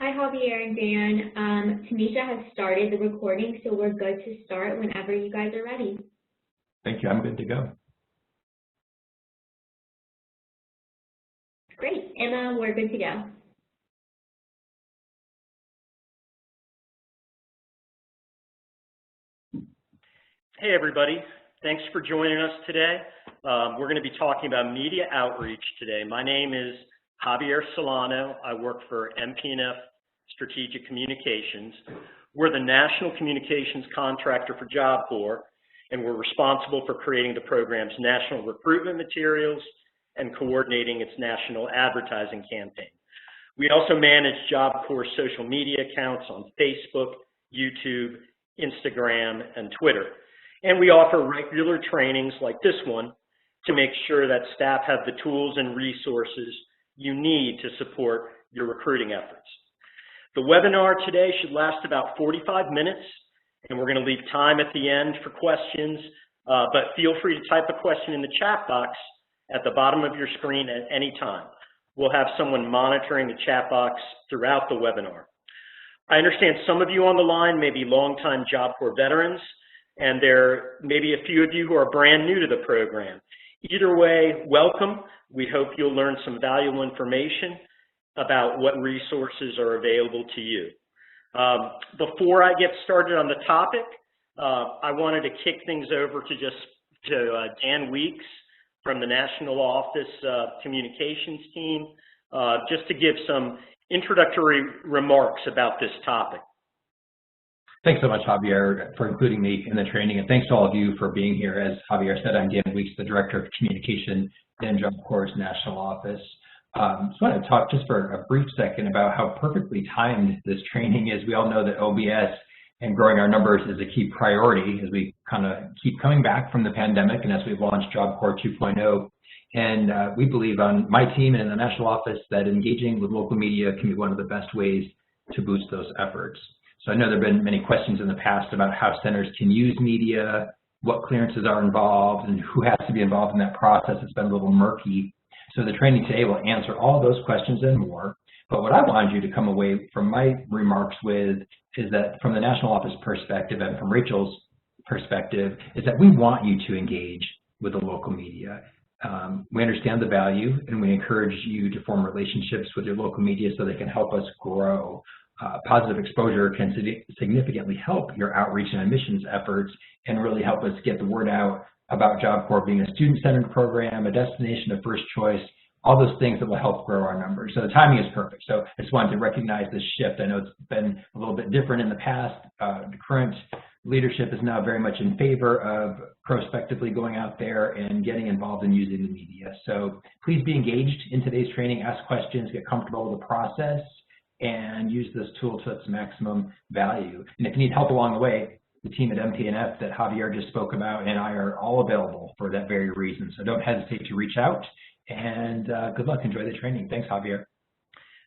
Hi, Javier and Dan. Tanisha has started the recording, so we're good to start whenever you guys are ready. Thank you. I'm good to go. Great. Emma, we're good to go. Hey, everybody. Thanks for joining us today. We're going to be talking about media outreach today. My name is Javier Solano. I work for MP&F Strategic Communications. We're the national communications contractor for Job Corps, and we're responsible for creating the program's national recruitment materials and coordinating its national advertising campaign. We also manage Job Corps' social media accounts on Facebook, YouTube, Instagram, and Twitter. And we offer regular trainings like this one to make sure that staff have the tools and resources you need to support your recruiting efforts. The webinar today should last about 45 minutes, and we're going to leave time at the end for questions, but feel free to type a question in the chat box at the bottom of your screen at any time. We'll have someone monitoring the chat box throughout the webinar. I understand some of you on the line may be longtime Job Corps veterans, and there may be a few of you who are brand new to the program. Either way, welcome. We hope you'll learn some valuable information about what resources are available to you. Before I get started on the topic, I wanted to kick things over to Dan Weeks from the National Office Communications team, just to give some introductory remarks about this topic. Thanks so much, Javier, for including me in the training, and thanks to all of you for being here. As Javier said, I'm Dan Weeks, the Director of Communication in Job Corps' National Office. Just want to talk just for a brief second about how perfectly timed this training is. We all know that OBS and growing our numbers is a key priority as we kind of keep coming back from the pandemic and as we've launched Job Corps 2.0. And we believe on my team and in the National Office that engaging with local media can be one of the best ways to boost those efforts. So I know there have been many questions in the past about how centers can use media, what clearances are involved, and who has to be involved in that process. It's been a little murky. So the training today will answer all those questions and more. But what I wanted you to come away from my remarks with is that from the National Office perspective and from Rachel's perspective is that we want you to engage with the local media. We understand the value, and we encourage you to form relationships with your local media so they can help us grow. Positive exposure can significantly help your outreach and admissions efforts and really help us get the word out about Job Corps being a student-centered program, a destination of first choice, all those things that will help grow our numbers. So the timing is perfect. So I just wanted to recognize this shift. I know it's been a little bit different in the past. The current leadership is now very much in favor of prospectively going out there and getting involved in using the media. So please be engaged in today's training, ask questions, get comfortable with the process, and use this tool to its maximum value. And if you need help along the way, the team at MP&F that Javier just spoke about and I are all available for that very reason. So don't hesitate to reach out, and good luck. Enjoy the training. Thanks, Javier.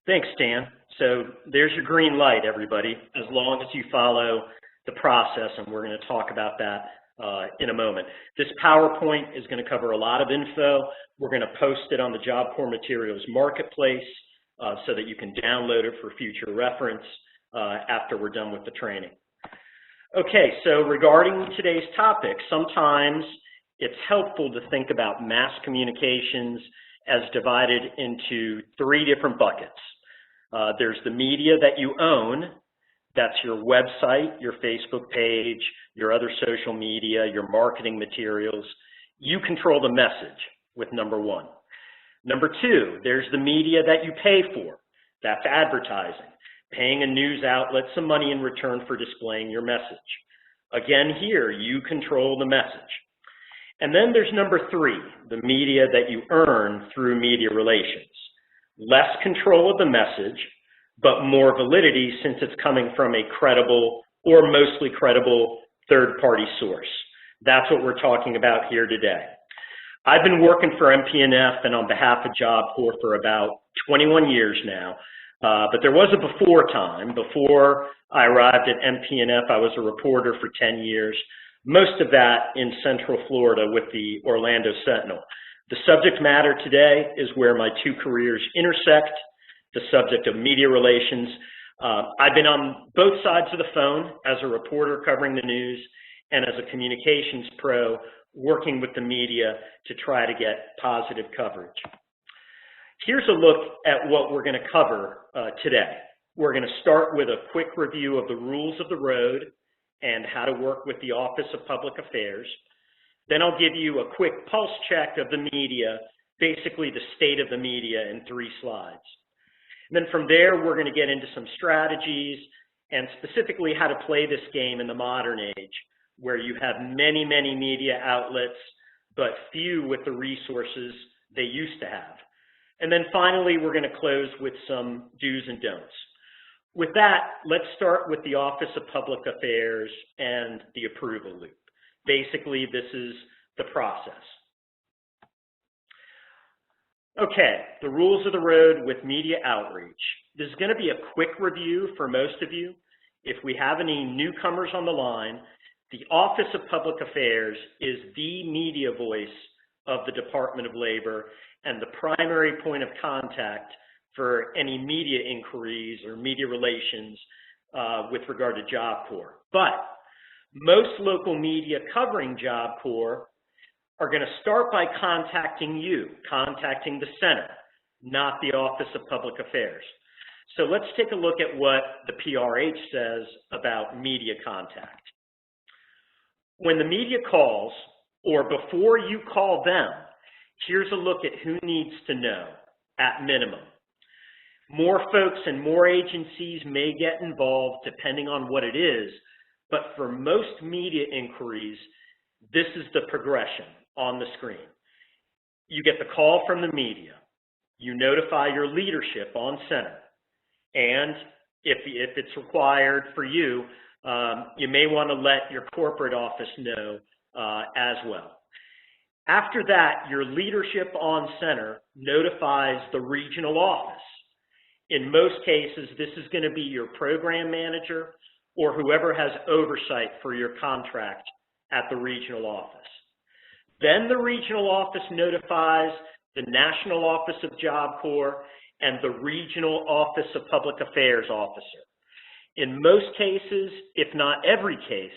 Thanks, Dan. So there's your green light, everybody, as long as you follow the process, and we're going to talk about that in a moment. This PowerPoint is going to cover a lot of info. We're going to post it on the Job Corps Materials Marketplace so that you can download it for future reference after we're done with the training. Okay, so regarding today's topic, sometimes it's helpful to think about mass communications as divided into three different buckets. There's the media that you own. That's your website, your Facebook page, your other social media, your marketing materials. You control the message with number one. Number two, there's the media that you pay for. That's advertising, paying a news outlet some money in return for displaying your message. Again, here, you control the message. And then there's number three, the media that you earn through media relations. Less control of the message, but more validity since it's coming from a credible or mostly credible third-party source. That's what we're talking about here today. I've been working for MP&F and on behalf of Job Corps for about 21 years now, but there was a before time. Before I arrived at MP&F, I was a reporter for 10 years, most of that in Central Florida with the Orlando Sentinel. The subject matter today is where my two careers intersect, the subject of media relations. I've been on both sides of the phone as a reporter covering the news and as a communications pro working with the media to try to get positive coverage. Here's a look at what we're going to cover today. We're going to start with a quick review of the rules of the road and how to work with the Office of Public Affairs. Then I'll give you a quick pulse check of the media, basically the state of the media in 3 slides. And then from there, we're going to get into some strategies and specifically how to play this game in the modern age, where you have many, many media outlets, but few with the resources they used to have. And then finally, we're going to close with some do's and don'ts. With that, let's start with the Office of Public Affairs and the approval loop. Basically, this is the process. Okay, the rules of the road with media outreach. This is going to be a quick review for most of you. If we have any newcomers on the line, the Office of Public Affairs is the media voice of the Department of Labor and the primary point of contact for any media inquiries or media relations with regard to Job Corps. But most local media covering Job Corps are going to start by contacting you, contacting the center, not the Office of Public Affairs. So let's take a look at what the PRH says about media contact. When the media calls, or before you call them, here's a look at who needs to know, at minimum. More folks and more agencies may get involved depending on what it is, but for most media inquiries, this is the progression on the screen. You get the call from the media. You notify your leadership on center. And if it's required for you, you may want to let your corporate office know as well. After that, your leadership on center notifies the regional office. In most cases, this is going to be your program manager or whoever has oversight for your contract at the regional office. Then the regional office notifies the National Office of Job Corps and the Regional Office of Public Affairs officer. In most cases, if not every case,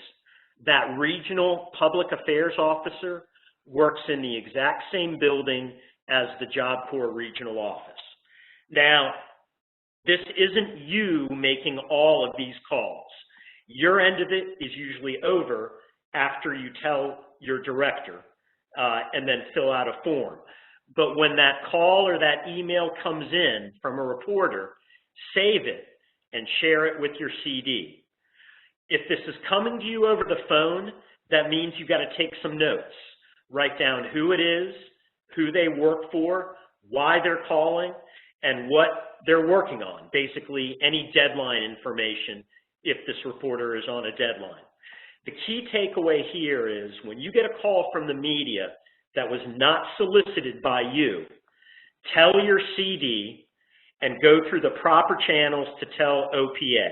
that regional public affairs officer works in the exact same building as the Job Corps regional office. Now, this isn't you making all of these calls. Your end of it is usually over after you tell your director and then fill out a form. But when that call or that email comes in from a reporter, save it and share it with your CD. If this is coming to you over the phone, that means you've got to take some notes. Write down who it is, who they work for, why they're calling, and what they're working on. Basically, any deadline information if this reporter is on a deadline. The key takeaway here is when you get a call from the media that was not solicited by you, tell your CD and go through the proper channels to tell OPA.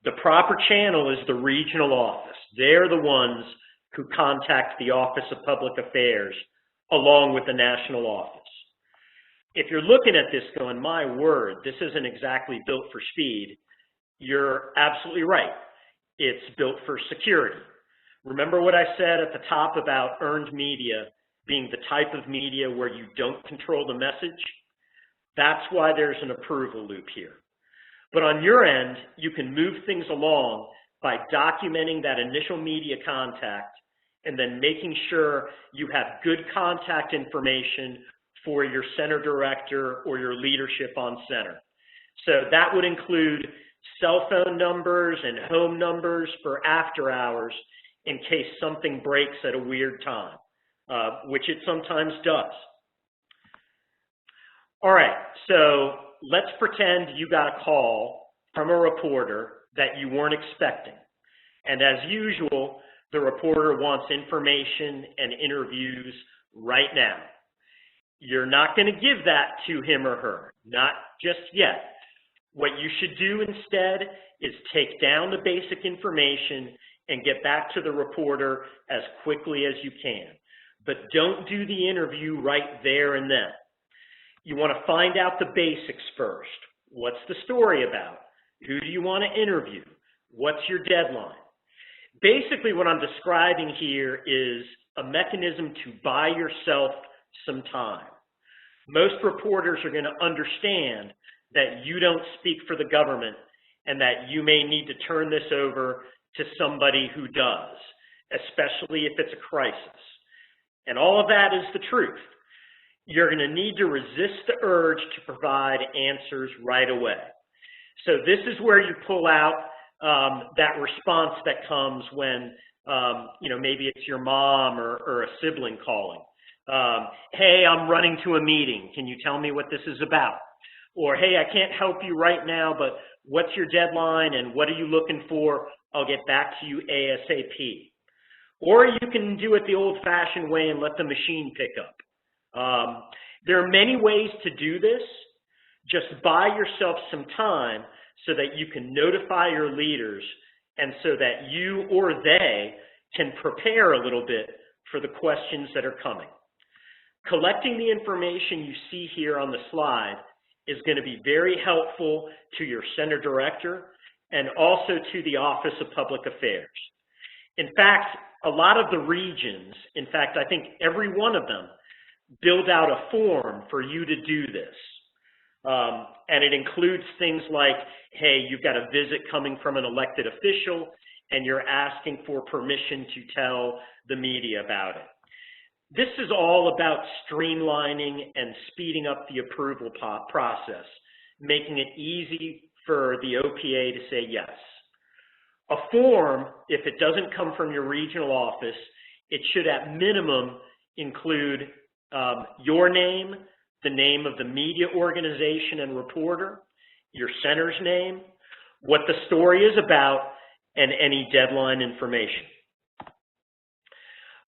The proper channel is the regional office. They're the ones who contact the Office of Public Affairs along with the national office. If you're looking at this going, my word, this isn't exactly built for speed, you're absolutely right. It's built for security. Remember what I said at the top about earned media being the type of media where you don't control the message? That's why there's an approval loop here. But on your end, you can move things along by documenting that initial media contact and then making sure you have good contact information for your center director or your leadership on center. So that would include cell phone numbers and home numbers for after hours in case something breaks at a weird time, which it sometimes does. All right, so let's pretend you got a call from a reporter that you weren't expecting. And as usual, the reporter wants information and interviews right now. You're not going to give that to him or her, not just yet. What you should do instead is take down the basic information and get back to the reporter as quickly as you can. But don't do the interview right there and then. You want to find out the basics first. What's the story about? Who do you want to interview? What's your deadline? Basically, what I'm describing here is a mechanism to buy yourself some time. Most reporters are going to understand that you don't speak for the government and that you may need to turn this over to somebody who does, especially if it's a crisis. And all of that is the truth. You're going to need to resist the urge to provide answers right away. So this is where you pull out that response that comes when, maybe it's your mom or a sibling calling. Hey, I'm running to a meeting. Can you tell me what this is about? Or, hey, I can't help you right now, but what's your deadline and what are you looking for? I'll get back to you ASAP. Or you can do it the old-fashioned way and let the machine pick up. There are many ways to do this. Just buy yourself some time so that you can notify your leaders and so that you or they can prepare a little bit for the questions that are coming. Collecting the information you see here on the slide is going to be very helpful to your center director and also to the Office of Public Affairs. In fact, a lot of the regions, in fact, I think every one of them, build out a form for you to do this. And it includes things like, hey, you've got a visit coming from an elected official and you're asking for permission to tell the media about it. This is all about streamlining and speeding up the approval process, making it easy for the OPA to say yes. A form, if it doesn't come from your regional office, it should at minimum include your name, the name of the media organization and reporter, your center's name, what the story is about, and any deadline information.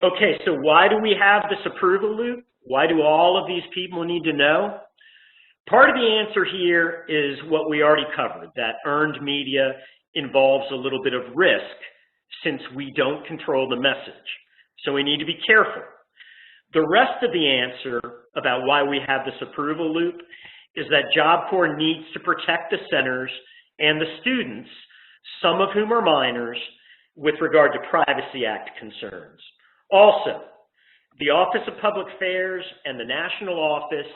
Okay, so why do we have this approval loop? Why do all of these people need to know? Part of the answer here is what we already covered, that earned media involves a little bit of risk since we don't control the message. So we need to be careful. The rest of the answer about why we have this approval loop is that Job Corps needs to protect the centers and the students, some of whom are minors, with regard to Privacy Act concerns. Also, the Office of Public Affairs and the National Office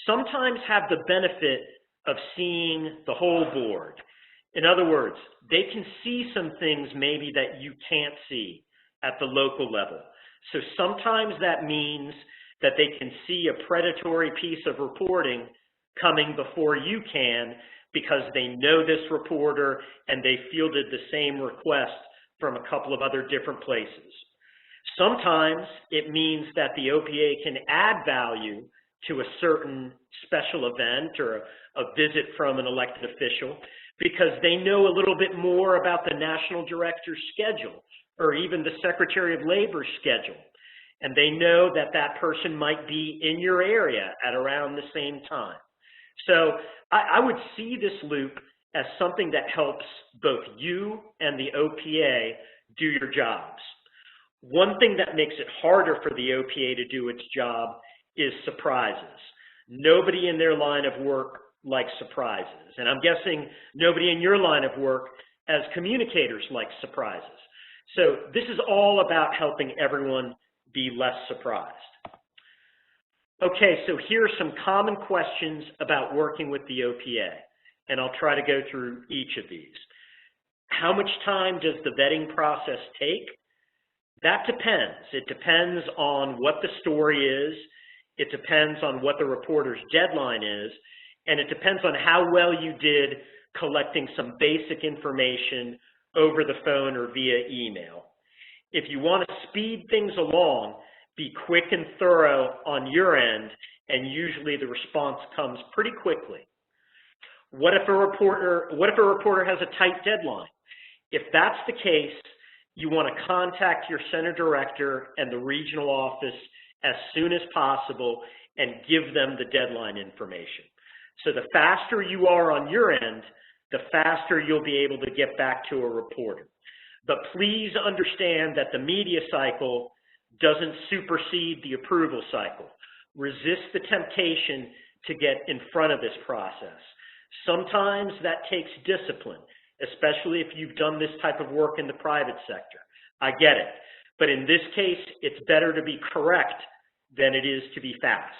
sometimes have the benefit of seeing the whole board. In other words, they can see some things maybe that you can't see at the local level. So sometimes that means that they can see a predatory piece of reporting coming before you can because they know this reporter and they fielded the same request from a couple of other different places. Sometimes it means that the OPA can add value to a certain special event or a visit from an elected official because they know a little bit more about the national director's schedule or even the Secretary of Labor's schedule. And they know that that person might be in your area at around the same time. So I would see this loop as something that helps both you and the OPA do your jobs. One thing that makes it harder for the OPA to do its job is surprises. Nobody in their line of work likes surprises. And I'm guessing nobody in your line of work as communicators likes surprises. So this is all about helping everyone be less surprised. Okay, so here are some common questions about working with the OPA, and I'll try to go through each of these. How much time does the vetting process take? That depends. It depends on what the story is, it depends on what the reporter's deadline is, and it depends on how well you did collecting some basic information over the phone or via email. If you want to speed things along, be quick and thorough on your end, and usually the response comes pretty quickly. What if a reporter has a tight deadline? If that's the case, you want to contact your center director and the regional office as soon as possible and give them the deadline information. So the faster you are on your end, the faster you'll be able to get back to a reporter. But please understand that the media cycle doesn't supersede the approval cycle. Resist the temptation to get in front of this process. Sometimes that takes discipline, especially if you've done this type of work in the private sector. I get it. But in this case, it's better to be correct than it is to be fast.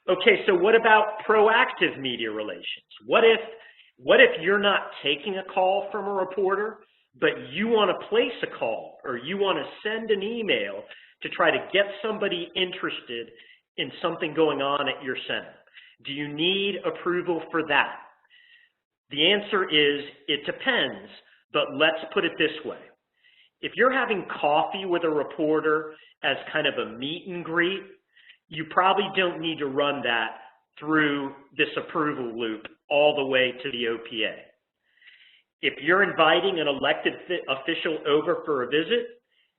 Okay, so what about proactive media relations? What if you're not taking a call from a reporter, but you want to place a call or you want to send an email to try to get somebody interested in something going on at your center? Do you need approval for that? The answer is it depends, but let's put it this way. If you're having coffee with a reporter as kind of a meet and greet, you probably don't need to run that through this approval loop all the way to the OPA. If you're inviting an elected official over for a visit,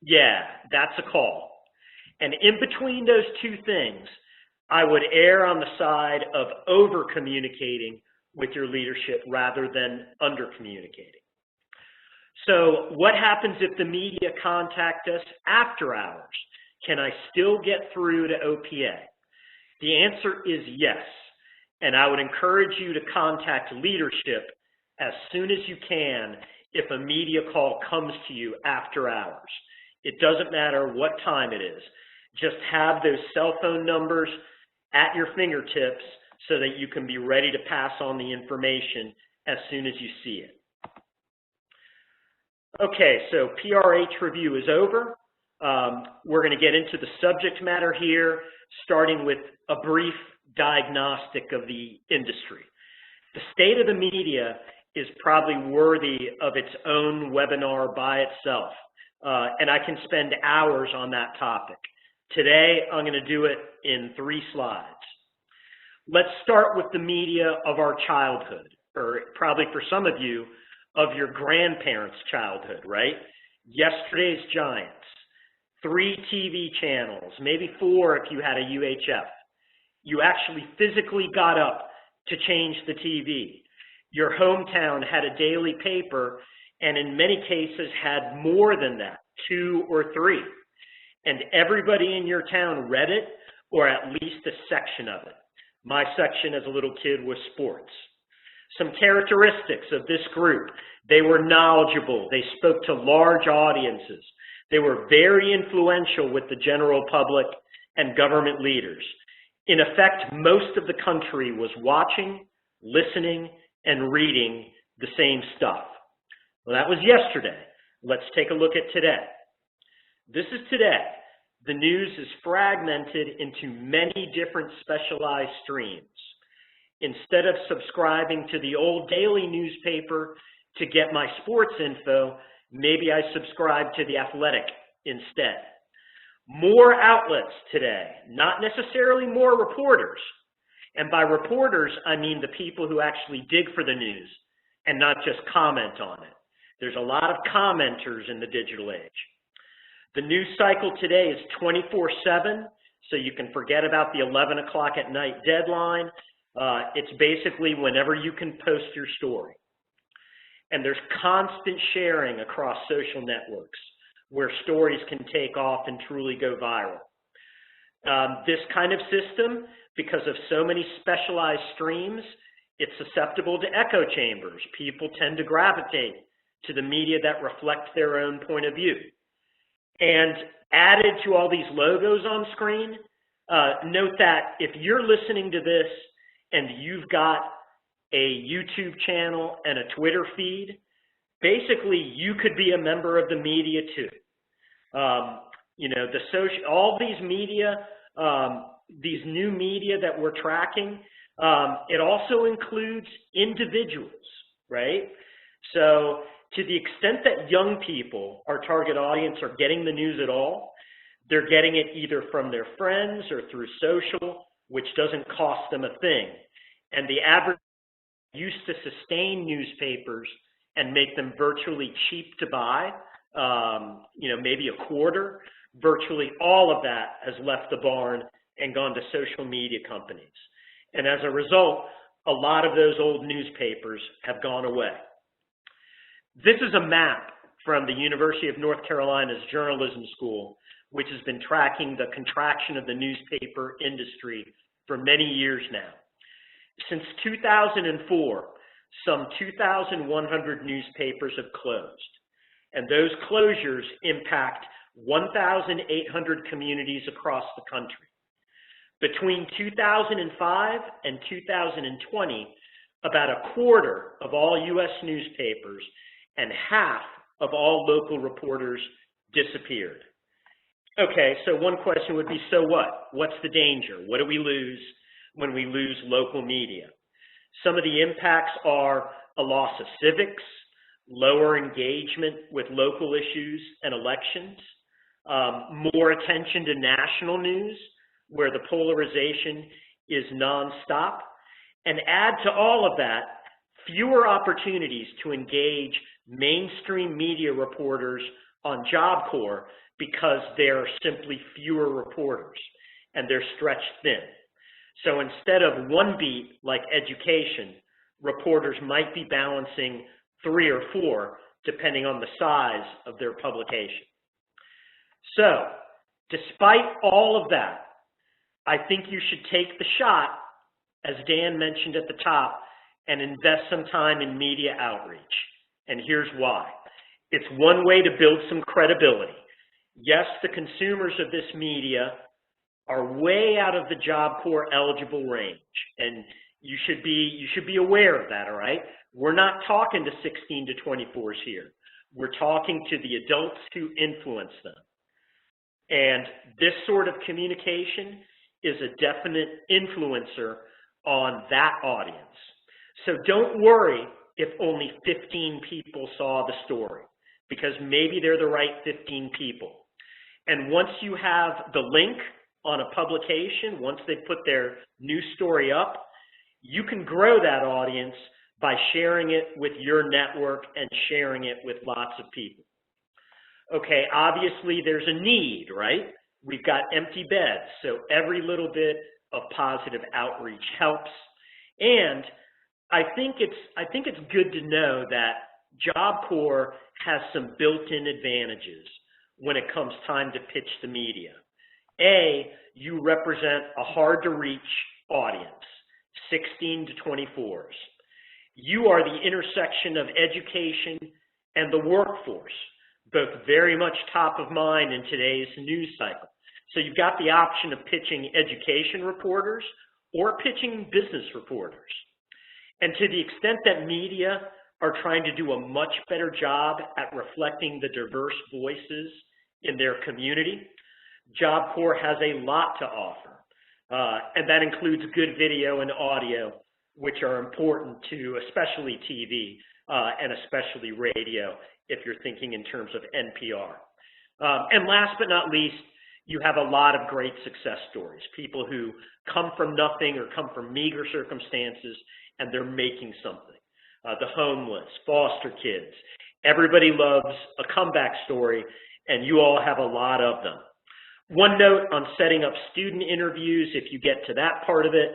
yeah, that's a call. And in between those two things, I would err on the side of over-communicating with your leadership rather than under-communicating. So what happens if the media contact us after hours? Can I still get through to OPA? The answer is yes, and I would encourage you to contact leadership as soon as you can if a media call comes to you after hours. It doesn't matter what time it is. Just have those cell phone numbers at your fingertips so that you can be ready to pass on the information as soon as you see it. Okay, so PRH review is over. We're going to get into the subject matter here, starting with a brief diagnostic of the industry. The state of the media is probably worthy of its own webinar by itself, and I can spend hours on that topic. Today, I'm going to do it in 3 slides. Let's start with the media of our childhood, or probably for some of you, of your grandparents' childhood, right? Yesterday's Giants, 3 TV channels, maybe 4 if you had a UHF. You actually physically got up to change the TV. Your hometown had a daily paper, and in many cases had more than that, 2 or 3. And everybody in your town read it, or at least a section of it. My section as a little kid was sports. Some characteristics of this group: they were knowledgeable, they spoke to large audiences, they were very influential with the general public and government leaders. In effect, most of the country was watching, listening, and reading the same stuff. Well, that was yesterday. Let's take a look at today. This is today. The news is fragmented into many different specialized streams. Instead of subscribing to the old daily newspaper to get my sports info, maybe I subscribe to The Athletic instead. More outlets today, not necessarily more reporters. And by reporters, I mean the people who actually dig for the news and not just comment on it. There's a lot of commenters in the digital age. The news cycle today is 24/7, so you can forget about the 11 o'clock at night deadline. It's basically whenever you can post your story. And there's constant sharing across social networks where stories can take off and truly go viral. This kind of system, because of so many specialized streams, it's susceptible to echo chambers. People tend to gravitate to the media that reflect their own point of view. And added to all these logos on screen, note that if you're listening to this and you've got a YouTube channel and a Twitter feed, basically you could be a member of the media too. You know, all these media, these new media that we're tracking, it also includes individuals, right? So to the extent that young people, our target audience, are getting the news at all, they're getting it either from their friends or through social, which doesn't cost them a thing. And the average used to sustain newspapers and make them virtually cheap to buy, you know, maybe a quarter. Virtually all of that has left the barn and gone to social media companies. And as a result, a lot of those old newspapers have gone away. This is a map from the University of North Carolina's Journalism School, which has been tracking the contraction of the newspaper industry for many years now. Since 2004, some 2,100 newspapers have closed, and those closures impact 1,800 communities across the country. Between 2005 and 2020, about a quarter of all U.S. newspapers and half of all local reporters disappeared. Okay, so one question would be, so what? What's the danger? What do we lose when we lose local media? Some of the impacts are a loss of civics, lower engagement with local issues and elections, more attention to national news, where the polarization is nonstop, and add to all of that, fewer opportunities to engage mainstream media reporters on Job Corps because there are simply fewer reporters and they're stretched thin. So instead of one beat like education, reporters might be balancing 3 or 4 depending on the size of their publication. So despite all of that, I think you should take the shot, as Dan mentioned at the top, and invest some time in media outreach. And here's why. It's one way to build some credibility. Yes, the consumers of this media are way out of the Job Corps eligible range, and you should be aware of that, all right? We're not talking to 16 to 24s here. We're talking to the adults who influence them. And this sort of communication is a definite influencer on that audience. So don't worry if only 15 people saw the story, because maybe they're the right 15 people. And once you have the link on a publication, once they put their new story up, you can grow that audience by sharing it with your network and sharing it with lots of people. Okay, obviously there's a need, right? We've got empty beds, so every little bit of positive outreach helps. And I think it's good to know that Job Corps has some built-in advantages when it comes time to pitch the media. A, you represent a hard-to-reach audience, 16 to 24s. You are the intersection of education and the workforce, both very much top of mind in today's news cycle. So you've got the option of pitching education reporters or pitching business reporters. And to the extent that media are trying to do a much better job at reflecting the diverse voices in their community, Job Corps has a lot to offer. And that includes good video and audio, which are important to especially TV and especially radio, if you're thinking in terms of NPR. And last but not least, you have a lot of great success stories, people who come from nothing or come from meager circumstances, and they're making something. The homeless, foster kids. Everybody loves a comeback story, and you all have a lot of them. One note on setting up student interviews, if you get to that part of it,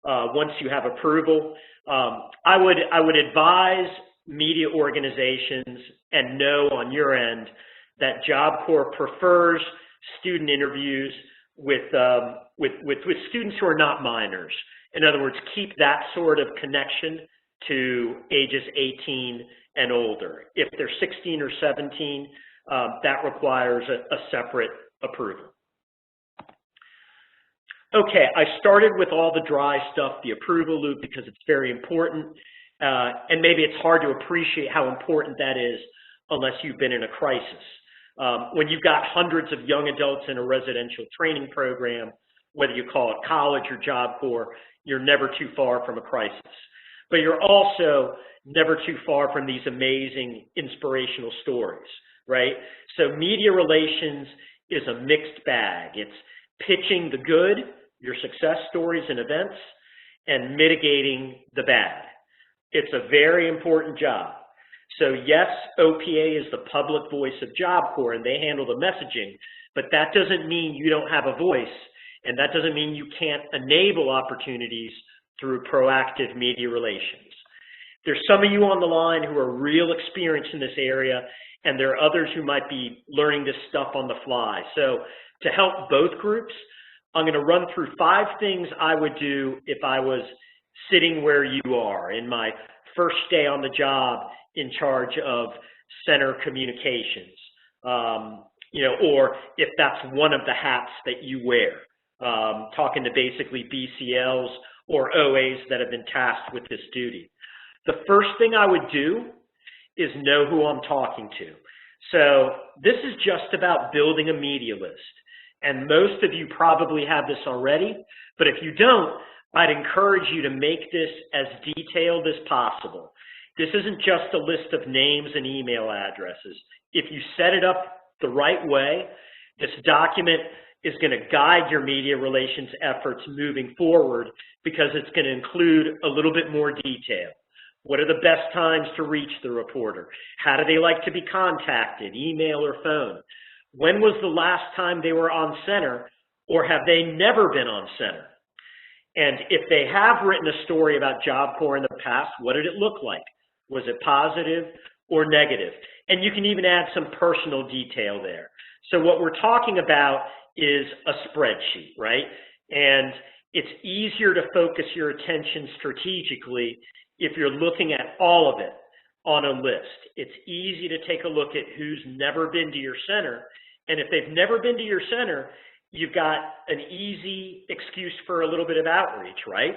once you have approval, I would advise media organizations and know on your end that Job Corps prefers student interviews with students who are not minors. In other words, keep that sort of connection to ages 18 and older. If they're 16 or 17, that requires a separate approval. Okay, I started with all the dry stuff, the approval loop, because it's very important. And maybe it's hard to appreciate how important that is unless you've been in a crisis. When you've got hundreds of young adults in a residential training program, whether you call it college or Job Corps, you're never too far from a crisis. But you're also never too far from these amazing inspirational stories, right? So media relations is a mixed bag. It's pitching the good, your success stories and events, and mitigating the bad. It's a very important job. So yes, OPA is the public voice of Job Corps and they handle the messaging, but that doesn't mean you don't have a voice, and that doesn't mean you can't enable opportunities through proactive media relations. There's some of you on the line who are real experienced in this area, and there are others who might be learning this stuff on the fly. So to help both groups, I'm going to run through 5 things I would do if I was sitting where you are, in my first day on the job in charge of center communications, or if that's one of the hats that you wear, talking to basically BCLs or OAs that have been tasked with this duty. The first thing I would do is know who I'm talking to. So this is just about building a media list. And most of you probably have this already, but if you don't, I'd encourage you to make this as detailed as possible. This isn't just a list of names and email addresses. If you set it up the right way, this document is going to guide your media relations efforts moving forward because it's going to include a little bit more detail. What are the best times to reach the reporter? How do they like to be contacted, email or phone? When was the last time they were on center, or have they never been on center? And if they have written a story about Job Corps in the past, what did it look like? Was it positive or negative? And you can even add some personal detail there. So what we're talking about is a spreadsheet, right? And it's easier to focus your attention strategically if you're looking at all of it on a list. It's easy to take a look at who's never been to your center. And if they've never been to your center, you've got an easy excuse for a little bit of outreach, right?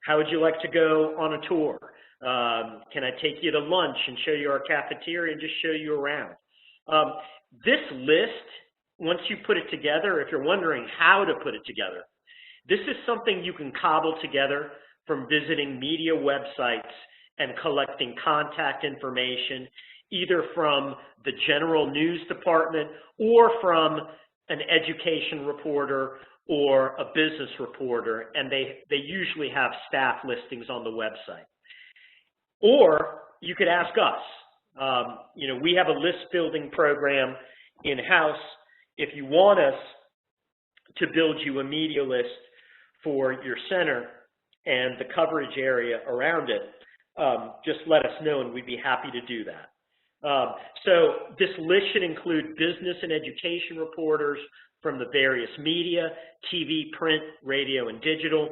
How would you like to go on a tour? Can I take you to lunch and show you our cafeteria and just show you around? This list, once you put it together, if you're wondering how to put it together, this is something you can cobble together from visiting media websites and collecting contact information, either from the general news department or from an education reporter or a business reporter, and they usually have staff listings on the website. Or you could ask us. We have a list building program in-house. If you want us to build you a media list for your center and the coverage area around it, just let us know and we'd be happy to do that. So this list should include business and education reporters from the various media, TV, print, radio, and digital.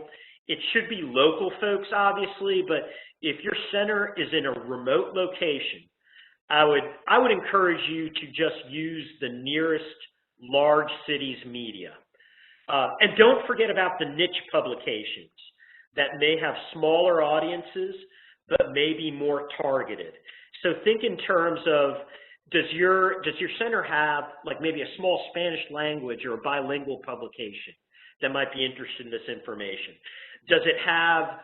It should be local folks, obviously, but if your center is in a remote location, I would encourage you to just use the nearest large city's media. And don't forget about the niche publications that may have smaller audiences, but may be more targeted. So think in terms of, does your center have like maybe a small Spanish language or a bilingual publication that might be interested in this information? Does it have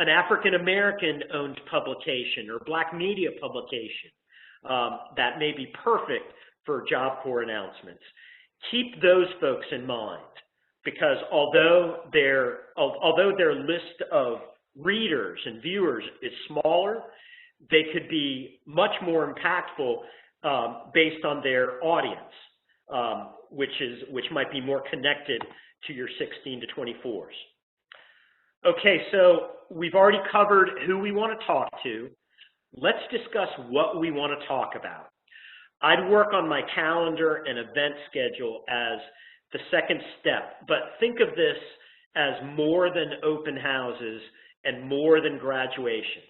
an African-American owned publication or Black media publication that may be perfect for Job Corps announcements? Keep those folks in mind, because although their list of readers and viewers is smaller, they could be much more impactful based on their audience, which might be more connected to your 16 to 24s. Okay, so we've already covered who we want to talk to. Let's discuss what we want to talk about. I'd work on my calendar and event schedule as the second step, but think of this as more than open houses and more than graduations.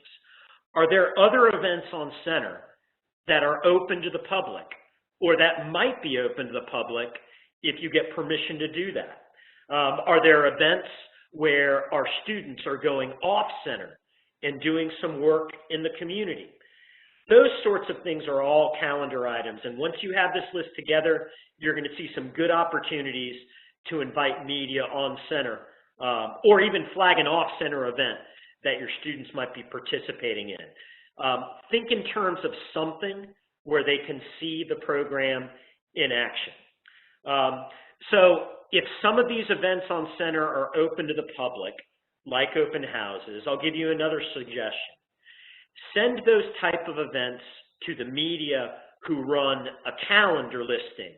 Are there other events on center that are open to the public, or that might be open to the public if you get permission to do that? Are there events where our students are going off center and doing some work in the community? Those sorts of things are all calendar items, and once you have this list together, you're going to see some good opportunities to invite media on center, or even flag an off-center event that your students might be participating in. Think in terms of something where they can see the program in action. So if some of these events on center are open to the public, like open houses, I'll give you another suggestion. Send those type of events to the media who run a calendar listing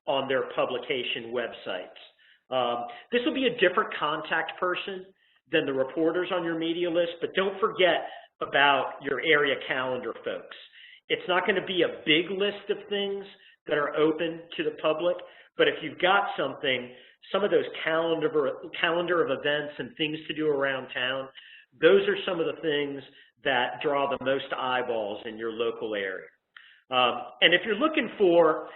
on their publication websites. This will be a different contact person than the reporters on your media list, but don't forget about your area calendar folks. It's not going to be a big list of things that are open to the public, but if you've got something, some of those calendar of events and things to do around town, Those are some of the things that draw the most eyeballs in your local area. And if you're looking for,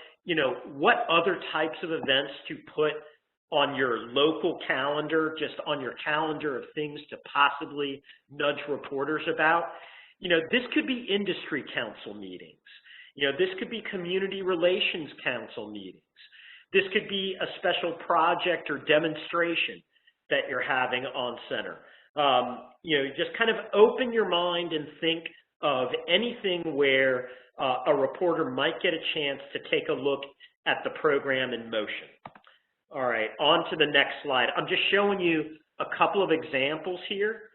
what other types of events to put on your local calendar, just on your calendar of things to possibly nudge reporters about, this could be industry council meetings. This could be community relations council meetings. This could be a special project or demonstration that you're having on center. Just kind of open your mind and think of anything where a reporter might get a chance to take a look at the program in motion. All right, on to the next slide. I'm just showing you a couple of examples here,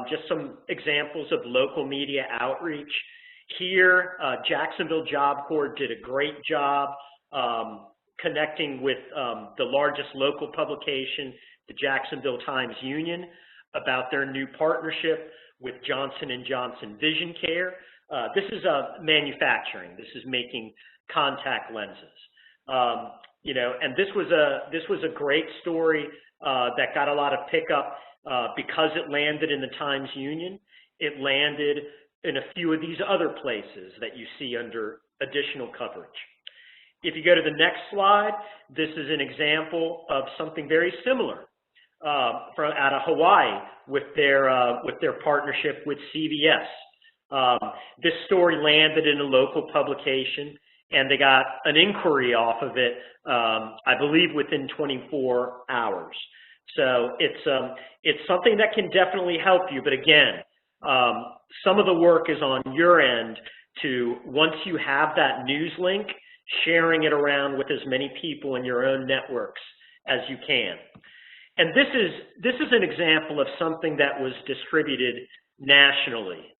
just some examples of local media outreach. Here, Jacksonville Job Corps did a great job connecting with the largest local publication, the Jacksonville Times-Union, about their new partnership with Johnson & Johnson Vision Care. This is manufacturing. This is making contact lenses. And this was a great story that got a lot of pickup because it landed in the Times-Union. It landed in a few of these other places that you see under additional coverage. If you go to the next slide, this is an example of something very similar out of Hawaii with their partnership with CBS. This story landed in a local publication, and they got an inquiry off of it, I believe, within 24 hours. So it's something that can definitely help you. But again, some of the work is on your end to, once you have that news link, sharing it around with as many people in your own networks as you can. And this is an example of something that was distributed nationally.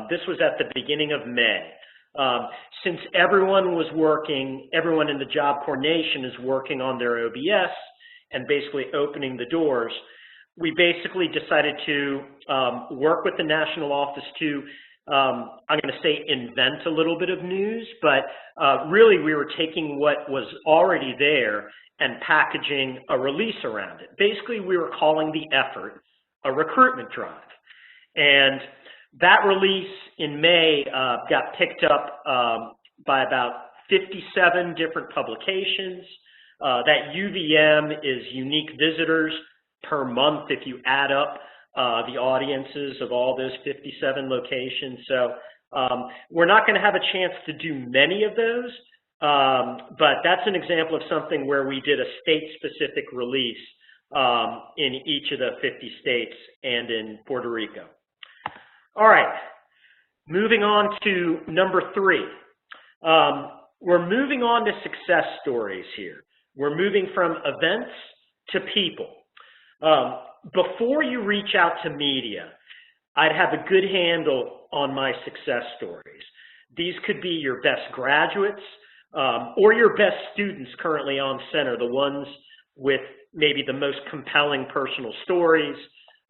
This was at the beginning of May. Since everyone in the Job Corps Nation is working on their OBS and basically opening the doors, we basically decided to work with the national office to, I'm going to say, invent a little bit of news, but really we were taking what was already there and packaging a release around it. Basically, we were calling the effort a recruitment drive. And that release in May got picked up by about 57 different publications. That UVM is unique visitors per month if you add up the audiences of all those 57 locations. So we're not going to have a chance to do many of those, but that's an example of something where we did a state-specific release in each of the 50 states and in Puerto Rico. All right, moving on to number 3. We're moving on to success stories here. We're moving from events to people. Before you reach out to media, I'd have a good handle on my success stories. These could be your best graduates or your best students currently on center, the ones with maybe the most compelling personal stories,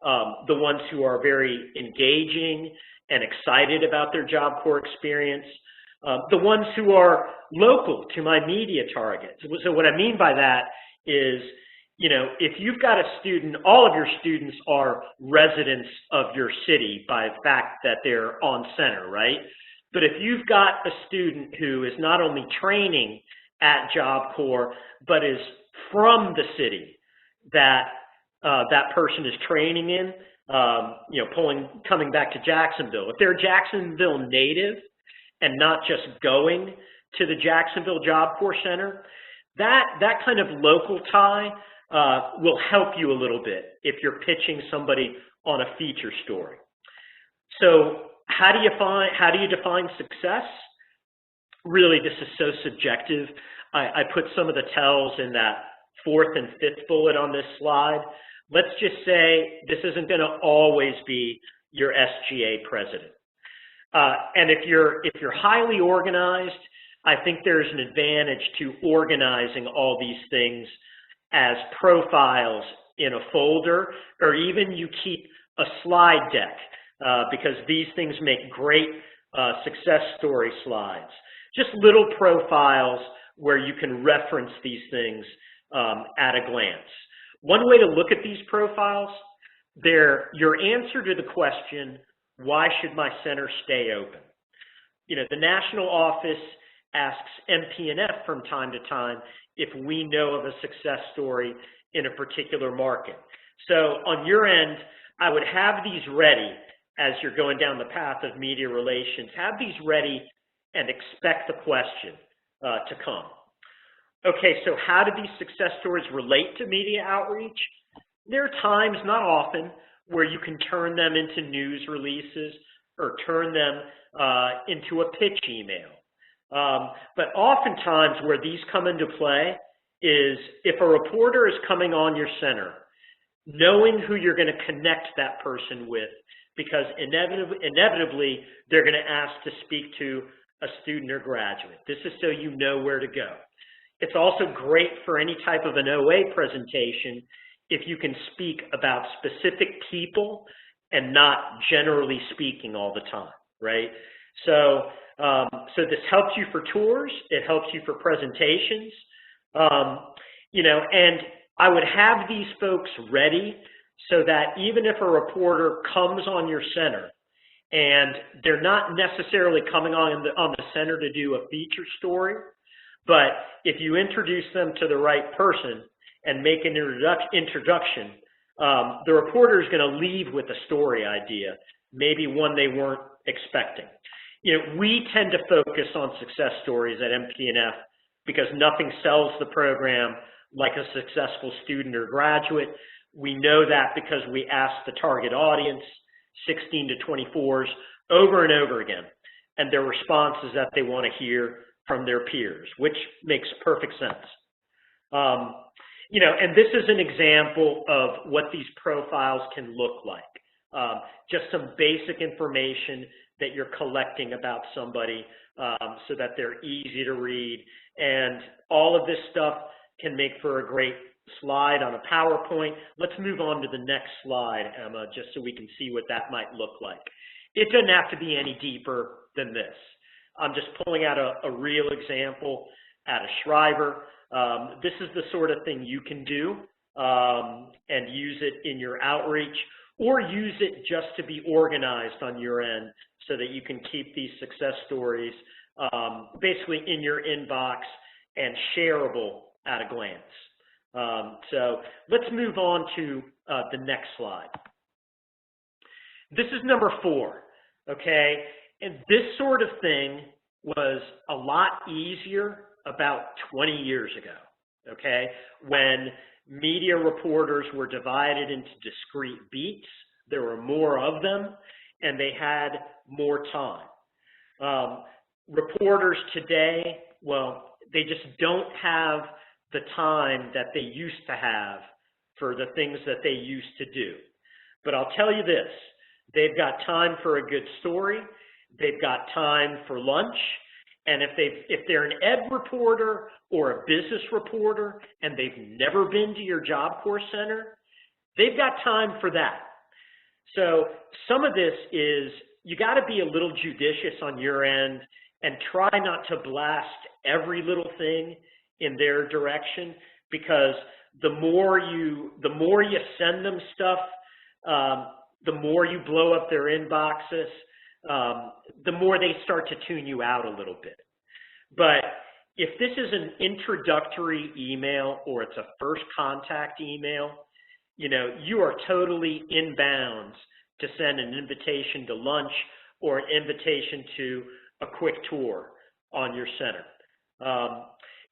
the ones who are very engaging and excited about their Job Corps experience, the ones who are local to my media targets. So what I mean by that is, if you've got a student, all of your students are residents of your city by the fact that they're on center, right? But if you've got a student who is not only training at Job Corps, but is from the city that that person is training in, coming back to Jacksonville. If they're a Jacksonville native and not just going to the Jacksonville Job Corps Center, that kind of local tie will help you a little bit if you're pitching somebody on a feature story. So how do you define success? Really, this is so subjective. I put some of the tells in that 4th and 5th bullet on this slide. Let's just say this isn't going to always be your SGA president. And if you're highly organized, I think there's an advantage to organizing all these things as profiles in a folder, or even you keep a slide deck, because these things make great success story slides. Just little profiles where you can reference these things at a glance. One way to look at these profiles, your answer to the question, why should my center stay open? You know, the national office asks MP&F from time to time if we know of a success story in a particular market. So on your end, I would have these ready as you're going down the path of media relations. Have these ready and expect the question to come. Okay, so how do these success stories relate to media outreach? There are times, not often, where you can turn them into news releases or turn them into a pitch email. But oftentimes where these come into play is if a reporter is coming on your center, knowing who you're going to connect that person with, because inevitably they're going to ask to speak to a student or graduate. This is so you know where to go. It's also great for any type of an OA presentation if you can speak about specific people and not generally speaking all the time, right? So, so this helps you for tours. It helps you for presentations. You know, and I would have these folks ready so that even if a reporter comes on your center and they're not necessarily coming on the center to do a feature story, but if you introduce them to the right person and make an introduction, the reporter is going to leave with a story idea, maybe one they weren't expecting. You know, we tend to focus on success stories at MP&F because nothing sells the program like a successful student or graduate. We know that because we ask the target audience, 16 to 24s, over and over again, and their response is that they want to hear from their peers, which makes perfect sense. You know, and this is an example of what these profiles can look like. Just some basic information that you're collecting about somebody so that they're easy to read. And all of this stuff can make for a great slide on a PowerPoint. Let's move on to the next slide, Emma, just so we can see what that might look like. It doesn't have to be any deeper than this. I'm just pulling out a real example at a Shriver. This is the sort of thing you can do and use it in your outreach, or use it just to be organized on your end so that you can keep these success stories basically in your inbox and shareable at a glance. So let's move on to the next slide. This is number 4, okay? And this sort of thing was a lot easier about 20 years ago, okay? When media reporters were divided into discrete beats, there were more of them, and they had more time. Reporters today, well, they just don't have the time that they used to have for the things that they used to do. But I'll tell you this, they've got time for a good story, they've got time for lunch, and if they're an ed reporter or a business reporter and they've never been to your Job Corps Center, they've got time for that. So some of this is, you got to be a little judicious on your end and try not to blast every little thing in their direction, because the more you send them stuff, the more you blow up their inboxes, the more they start to tune you out a little bit. But if this is an introductory email or it's a first contact email, you know, you are totally in bounds to send an invitation to lunch or an invitation to a quick tour on your center.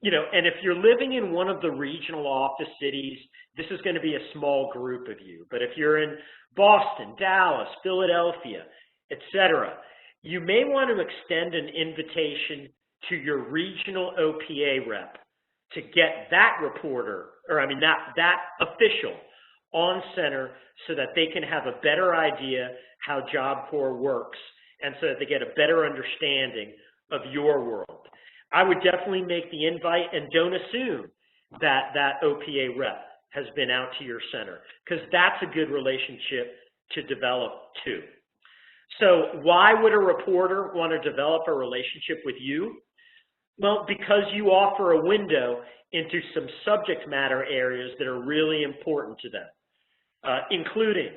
You know, and if you're living in one of the regional office cities, this is going to be a small group of you. But if you're in Boston, Dallas, Philadelphia, etc., you may want to extend an invitation to your regional OPA rep to get that reporter, or I mean that official on center so that they can have a better idea how Job Corps works and so that they get a better understanding of your world. I would definitely make the invite and don't assume that that OPA rep has been out to your center, because that's a good relationship to develop too. So why would a reporter want to develop a relationship with you? Well, because you offer a window into some subject matter areas that are really important to them, including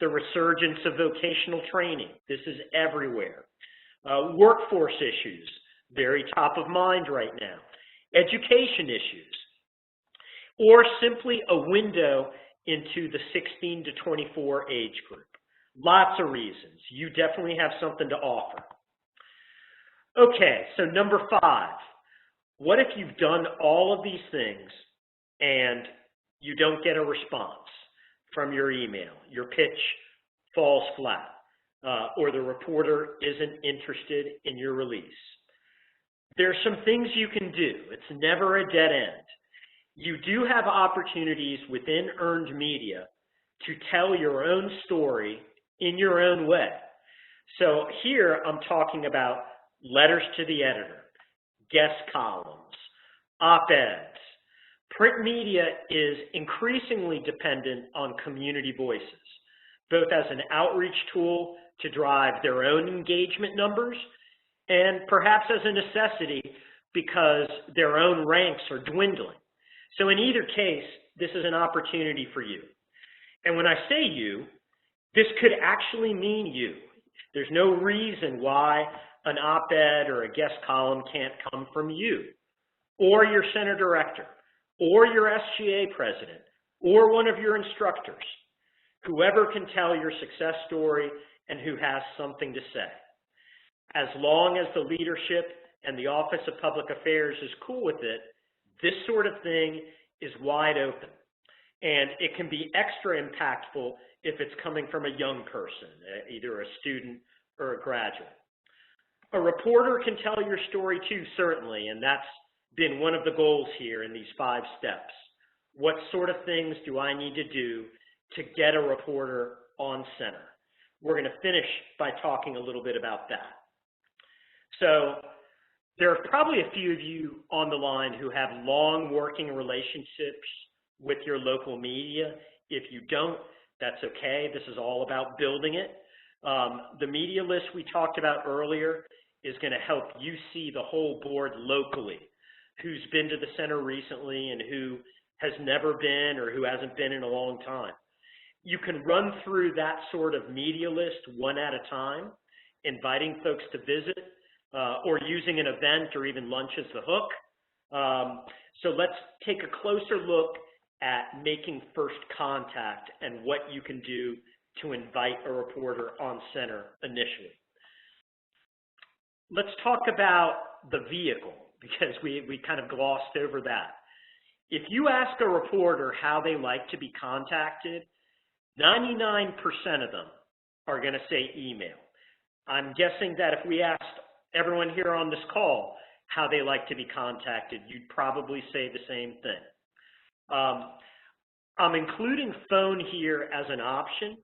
the resurgence of vocational training. This is everywhere. Workforce issues, very top of mind right now. Education issues, or simply a window into the 16 to 24 age group. Lots of reasons. You definitely have something to offer. Okay, so number 5. What if you've done all of these things and you don't get a response from your email? Your pitch falls flat, or the reporter isn't interested in your release. There's some things you can do. It's never a dead end. You do have opportunities within earned media to tell your own story in your own way. So here I'm talking about letters to the editor, guest columns, op-eds. Print media is increasingly dependent on community voices, both as an outreach tool to drive their own engagement numbers and perhaps as a necessity because their own ranks are dwindling. So in either case, this is an opportunity for you. And when I say you, this could actually mean you. There's no reason why an op-ed or a guest column can't come from you, or your center director, or your SGA president, or one of your instructors, whoever can tell your success story and who has something to say. As long as the leadership and the Office of Public Affairs is cool with it, this sort of thing is wide open. And it can be extra impactful if it's coming from a young person, either a student or a graduate. A reporter can tell your story too, certainly, and that's been one of the goals here in these 5 steps. What sort of things do I need to do to get a reporter on center? We're going to finish by talking a little bit about that. So there are probably a few of you on the line who have long working relationships with your local media. If you don't, that's okay. This is all about building it. The media list we talked about earlier is going to help you see the whole board locally, who's been to the center recently and who has never been or who hasn't been in a long time. You can run through that sort of media list one at a time, inviting folks to visit, or using an event or even lunch as the hook. So let's take a closer look at making first contact and what you can do to invite a reporter on center initially. Let's talk about the vehicle, because we kind of glossed over that. If you ask a reporter how they like to be contacted, 99% of them are going to say email. I'm guessing that if we asked everyone here on this call how they like to be contacted, you'd probably say the same thing. I'm including phone here as an option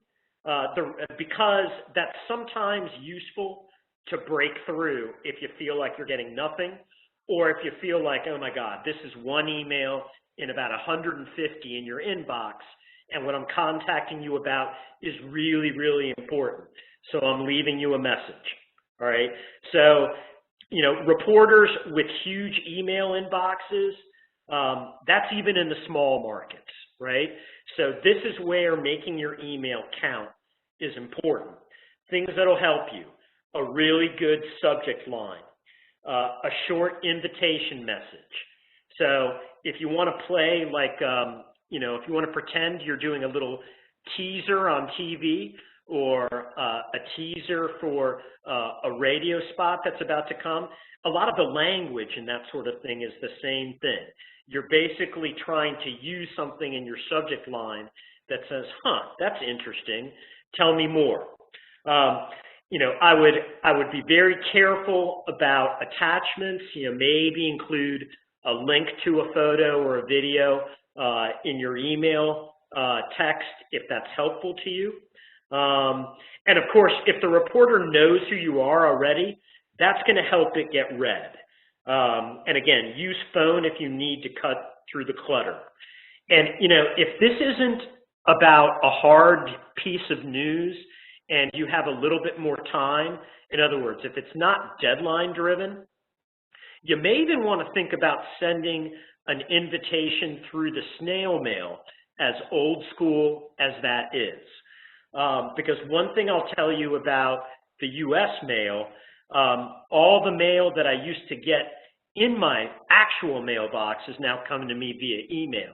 because that's sometimes useful to break through if you feel like you're getting nothing, or if you feel like, oh my God, this is one email in about 150 in your inbox, and what I'm contacting you about is really, really important. So I'm leaving you a message. All right. So, reporters with huge email inboxes, that's even in the small markets, right? So this is where making your email count is important. Things that'll help you: a really good subject line, a short invitation message. So if you want to play like, if you want to pretend you're doing a little teaser on TV, or a teaser for a radio spot that's about to come, a lot of the language and that sort of thing is the same thing. You're basically trying to use something in your subject line that says, that's interesting, tell me more. I would be very careful about attachments, maybe include a link to a photo or a video in your email text if that's helpful to you. And of course, if the reporter knows who you are already, that's going to help it get read. And again, use phone if you need to cut through the clutter. And, if this isn't about a hard piece of news and you have a little bit more time, in other words, if it's not deadline driven, you may even want to think about sending an invitation through the snail mail, as old school as that is. because one thing I'll tell you about the U.S. mail, all the mail that I used to get in my actual mailbox is now coming to me via email.